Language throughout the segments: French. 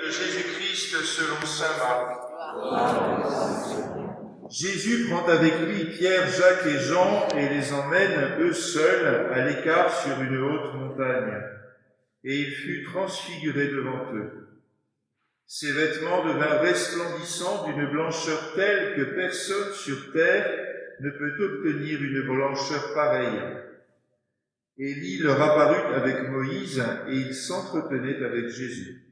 de Jésus-Christ selon saint Marc. Jésus prend avec lui Pierre, Jacques et Jean et les emmène, eux seuls, à l'écart sur une haute montagne. Et il fut transfiguré devant eux. Ses vêtements devinrent resplendissants d'une blancheur telle que personne sur terre ne peut obtenir une blancheur pareille. Élie leur apparut avec Moïse et ils s'entretenaient avec Jésus.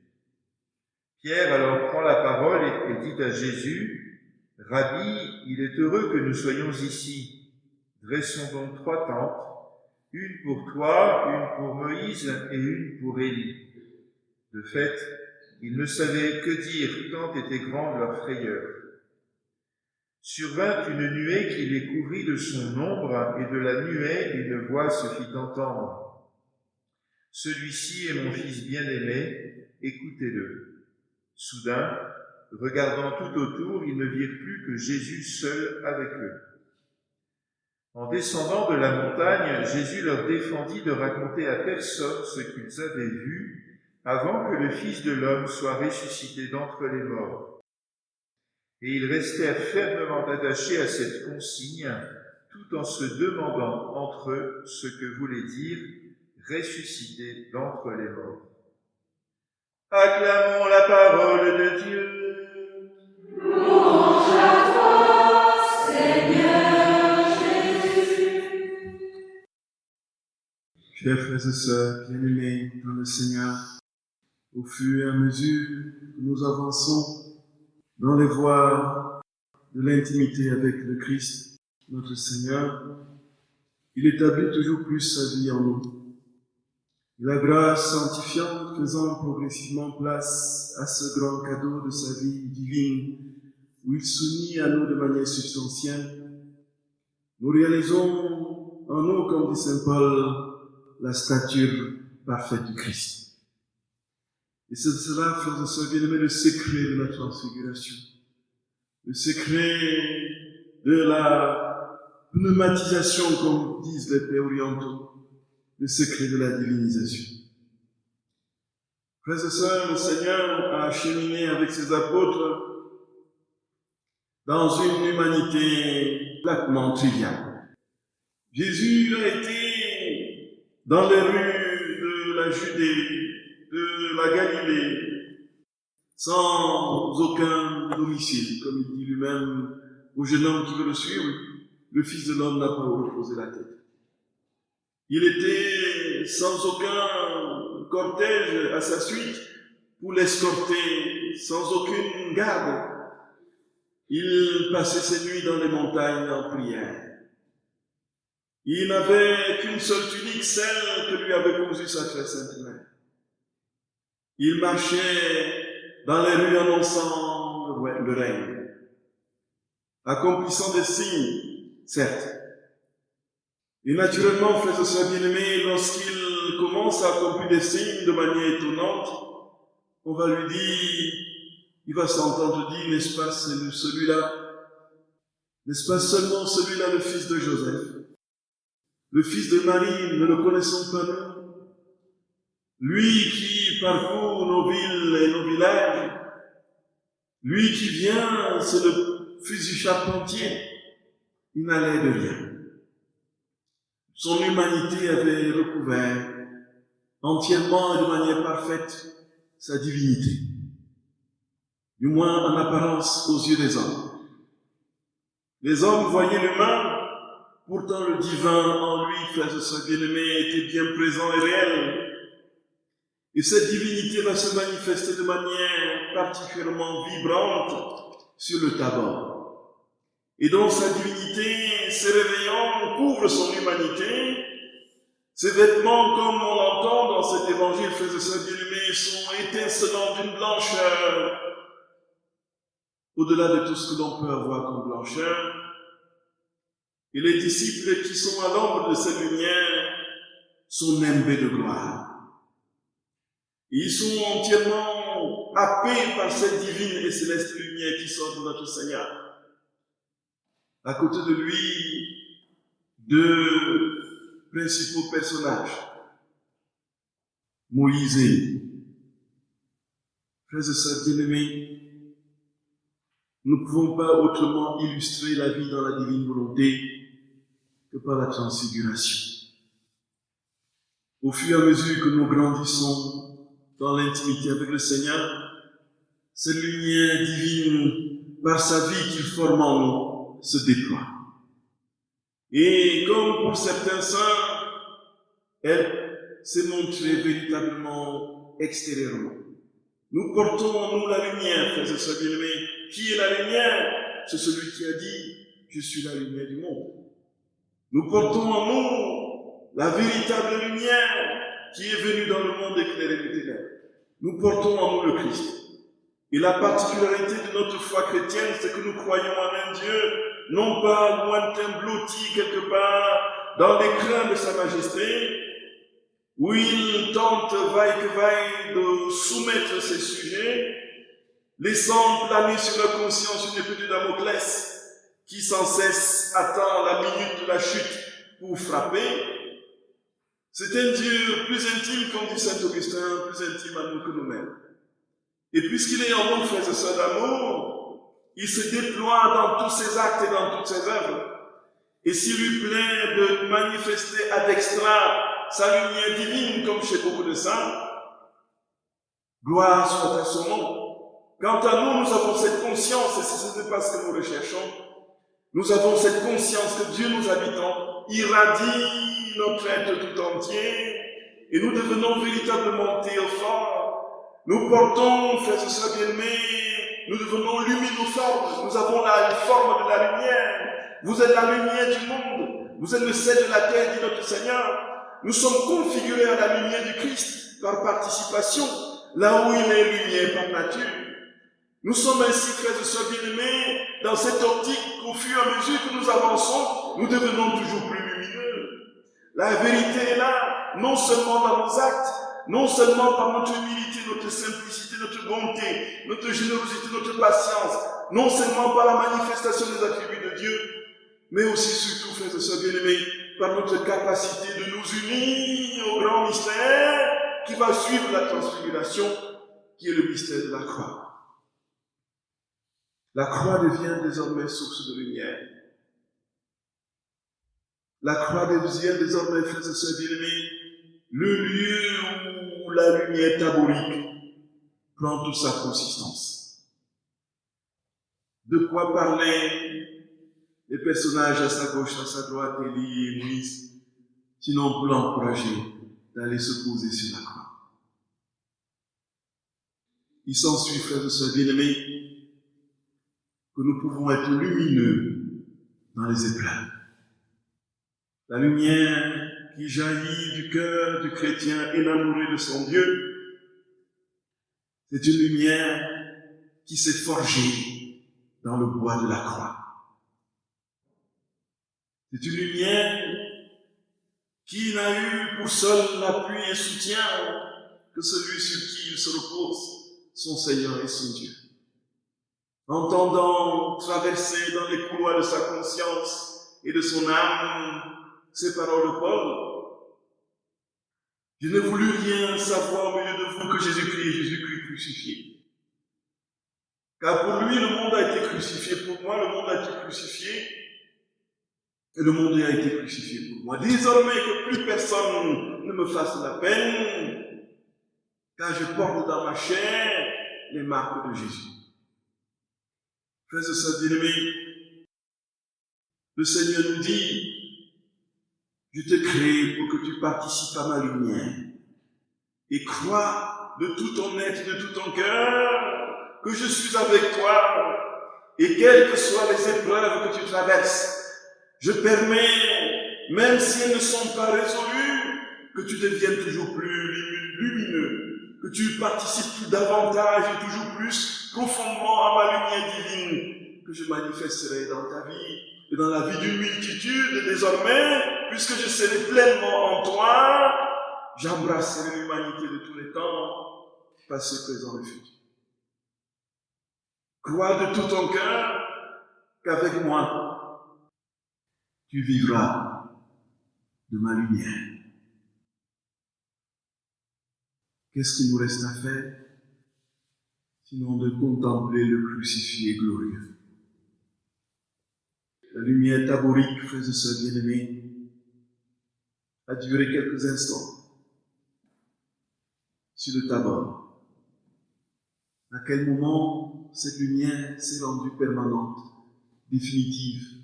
Pierre alors prend la parole et dit à Jésus, « Rabbi, il est heureux que nous soyons ici. Dressons donc 3 tentes, une pour toi, une pour Moïse et une pour Élie. » De fait, ils ne savaient que dire tant était grande leur frayeur. Survint une nuée qui les couvrit de son ombre, et de la nuée une voix se fit entendre. « Celui-ci est mon fils bien-aimé, écoutez-le. » Soudain, regardant tout autour, ils ne virent plus que Jésus seul avec eux. En descendant de la montagne, Jésus leur défendit de raconter à personne ce qu'ils avaient vu, avant que le Fils de l'homme soit ressuscité d'entre les morts. Et ils restèrent fermement attachés à cette consigne, tout en se demandant entre eux ce que voulait dire « ressuscité d'entre les morts ». Acclamons la parole de Dieu. Louange à toi, Seigneur Jésus. Chers frères et sœurs bien-aimés dans le Seigneur, au fur et à mesure que nous avançons dans les voies de l'intimité avec le Christ, notre Seigneur, il établit toujours plus sa vie en nous. Et la grâce sanctifiante faisant progressivement place à ce grand cadeau de sa vie divine, où il s'unit à nous de manière substantielle, nous réalisons en nous, comme dit saint Paul, la stature parfaite du Christ. Et c'est cela, frères et sœurs bien-aimés, le secret de la transfiguration, le secret de la pneumatisation, comme disent les pères orientaux, le secret de la divinisation. Frères et sœurs, le Seigneur a cheminé avec ses apôtres dans une humanité platement triviale. Jésus a été dans les rues de la Judée, de la Galilée, sans aucun domicile, comme il dit lui-même au jeune homme qui veut le suivre, le Fils de l'homme n'a pas où reposer la tête. Il était sans aucun cortège à sa suite pour l'escorter, sans aucune garde. Il passait ses nuits dans les montagnes en prière. Il n'avait qu'une seule tunique, celle que lui avait cousue sa très sainte mère. Il marchait dans les rues annonçant le règne, accomplissant des signes, certes. Et naturellement, frères et sœurs bien-aimés, lorsqu'il commence à accomplir des signes de manière étonnante, on va lui dire, il va s'entendre dire, n'est-ce pas, c'est celui-là, n'est-ce pas seulement celui-là, le fils de Joseph, le fils de Marie, ne le connaissons pas nous? Lui qui parcourt nos villes et nos villages, lui qui vient, c'est le fils du charpentier, il n'allait de rien. Son humanité avait recouvert entièrement et de manière parfaite sa divinité, du moins en apparence aux yeux des hommes. Les hommes voyaient l'humain, pourtant le divin en lui, frères et sœurs bien-aimés, était bien présent et réel. Et cette divinité va se manifester de manière particulièrement vibrante sur le Tabor. Et donc sa divinité, se réveillant, couvre son humanité. Ses vêtements, comme on l'entend dans cet évangile, frères et sœurs bien-aimés, sont étincelants d'une blancheur. Au-delà de tout ce que l'on peut avoir comme blancheur. Et les disciples qui sont à l'ombre de cette lumière sont nimbés de gloire. Ils sont entièrement happés par cette divine et céleste lumière qui sort de notre Seigneur. À côté de lui, 2 principaux personnages, Moïse et Élie. Frères et sœurs bien-aimés, nous ne pouvons pas autrement illustrer la vie dans la divine volonté que par la transfiguration. Au fur et à mesure que nous grandissons dans l'intimité avec le Seigneur, cette lumière divine, par sa vie qu'il forme en nous, se déploie. Et comme pour certains saints, elle s'est montrée véritablement extérieurement. Nous portons en nous la lumière, frères et sœurs bien-aimés. Qui est la lumière? C'est celui qui a dit « Je suis la lumière du monde ». Nous portons en nous la véritable lumière qui est venue dans le monde éclairer les ténèbres. Nous portons en nous le Christ. Et la particularité de notre foi chrétienne, c'est que nous croyons en un Dieu, non pas lointain blotti quelque part dans l'écrin de sa majesté, où il tente vaille que vaille de soumettre ses sujets, laissant planer sur leur conscience une épée de Damoclès qui sans cesse attend la minute de la chute pour frapper. C'est un Dieu plus intime, comme dit saint Augustin, plus intime à nous que nous-mêmes. Et puisqu'il est en nous, frères et sœurs d'amour, il se déploie dans tous ses actes et dans toutes ses œuvres. Et s'il lui plaît de manifester ad extra sa lumière divine, comme chez beaucoup de saints, gloire soit à son nom. Quant à nous, nous avons cette conscience, et ce n'est pas ce que nous recherchons, nous avons cette conscience que Dieu nous habitant irradie notre être tout entier, et nous devenons véritablement théophores. Nous portons, frères et sœurs bien-aimés, nous devenons luminoformes, nous avons la forme de la lumière. Vous êtes la lumière du monde, vous êtes le sel de la terre, dit notre Seigneur. Nous sommes configurés à la lumière du Christ par participation, là où il est lumière par nature. Nous sommes ainsi, frères et sœurs bien-aimés, dans cette optique qu'au fur et à mesure que nous avançons, nous devenons toujours plus lumineux. La vérité est là, non seulement dans nos actes, non seulement par notre humilité, notre simplicité, notre bonté, notre générosité, notre patience, non seulement par la manifestation des attributs de Dieu, mais aussi surtout, frères et sœurs bien-aimés, par notre capacité de nous unir au grand mystère qui va suivre la transfiguration, qui est le mystère de la croix. La croix devient désormais source de lumière. La croix devient désormais, frères et sœurs bien-aimés, le lieu où la lumière taborique prend toute sa consistance. De quoi parlaient les personnages à sa gauche, à sa droite, Élie et Moïse, sinon pour l'encourager d'aller se poser sur la croix. Il s'ensuit, frères et sœurs bien-aimés, que nous pouvons être lumineux dans les épreuves. La lumière qui jaillit du cœur du chrétien énamouré de son Dieu, c'est une lumière qui s'est forgée dans le bois de la croix. C'est une lumière qui n'a eu pour seul appui et soutien que celui sur qui il se repose, son Seigneur et son Dieu. Entendant traverser dans les couloirs de sa conscience et de son âme ces paroles de Paul, je n'ai voulu rien savoir au milieu de vous que Jésus-Christ et Jésus-Christ crucifié. Car pour lui, le monde a été crucifié. Pour moi, le monde a été crucifié. Et le monde a été crucifié pour moi. Désormais que plus personne ne me fasse la peine, car je porte dans ma chair les marques de Jésus. Frères et sœurs bien-aimés, le Seigneur nous dit, je t'ai créé pour que tu participes à ma lumière et crois de tout ton être, de tout ton cœur que je suis avec toi et quelles que soient les épreuves que tu traverses, je permets, même si elles ne sont pas résolues, que tu deviennes toujours plus lumineux, que tu participes davantage et toujours plus profondément à ma lumière divine que je manifesterai dans ta vie et dans la vie d'une multitude. Désormais, puisque je serai pleinement en toi, j'embrasserai l'humanité de tous les temps, passé, présent et futur. Crois de tout ton cœur qu'avec moi, tu vivras de ma lumière. Qu'est-ce qu'il nous reste à faire? sinon de contempler le crucifié glorieux. La lumière taborique, frères et sœurs bien-aimés, a duré quelques instants sur le Tabor. À quel moment cette lumière s'est rendue permanente, définitive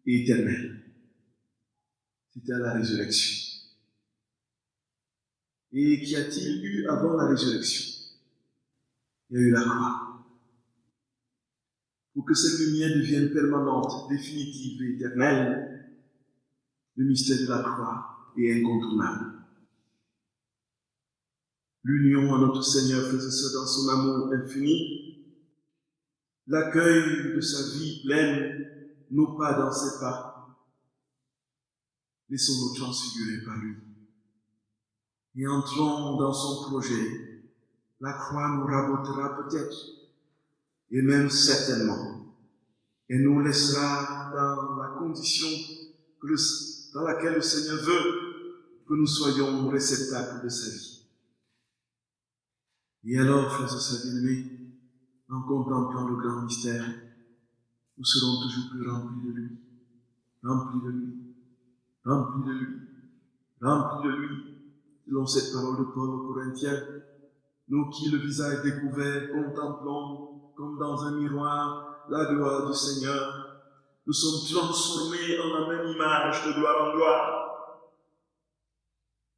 et éternelle? C'était à la résurrection. Et qu'y a-t-il eu avant la résurrection? Il y a eu la croix. Pour que cette lumière devienne permanente, définitive et éternelle, le mystère de la croix est incontournable. L'union à notre Seigneur, frères et sœurs, dans son amour infini, l'accueil de sa vie pleine, nos pas dans ses pas, laissons-nous transfigurer par lui. Et entrons dans son projet. La croix nous rabotera peut-être, et même certainement, et nous laissera dans la condition dans laquelle le Seigneur veut que nous soyons réceptacles de sa vie. Et alors, frères et sœurs bien-aimés, en contemplant le grand mystère, nous serons toujours plus remplis de lui, remplis de lui, remplis de lui, remplis de lui, selon cette parole de Paul aux Corinthiens. Nous qui, le visage découvert, contemplons comme dans un miroir la gloire du Seigneur, nous sommes transformés en la même image de gloire en gloire.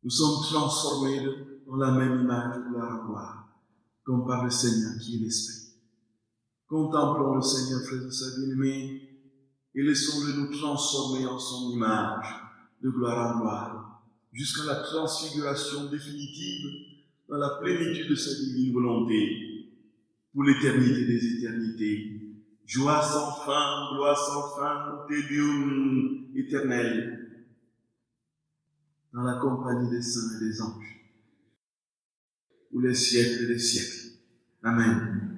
Nous sommes transformés en la même image de gloire en gloire, comme par le Seigneur qui est l'Esprit. Contemplons le Seigneur, frères et sœurs bien-aimés, et laissons-le nous transformer en son image de gloire en gloire, jusqu'à la transfiguration définitive dans la plénitude de sa divine volonté, pour l'éternité des éternités. Joie sans fin, gloire sans fin, Te Deum éternel, dans la compagnie des saints et des anges, pour les siècles des siècles. Amen.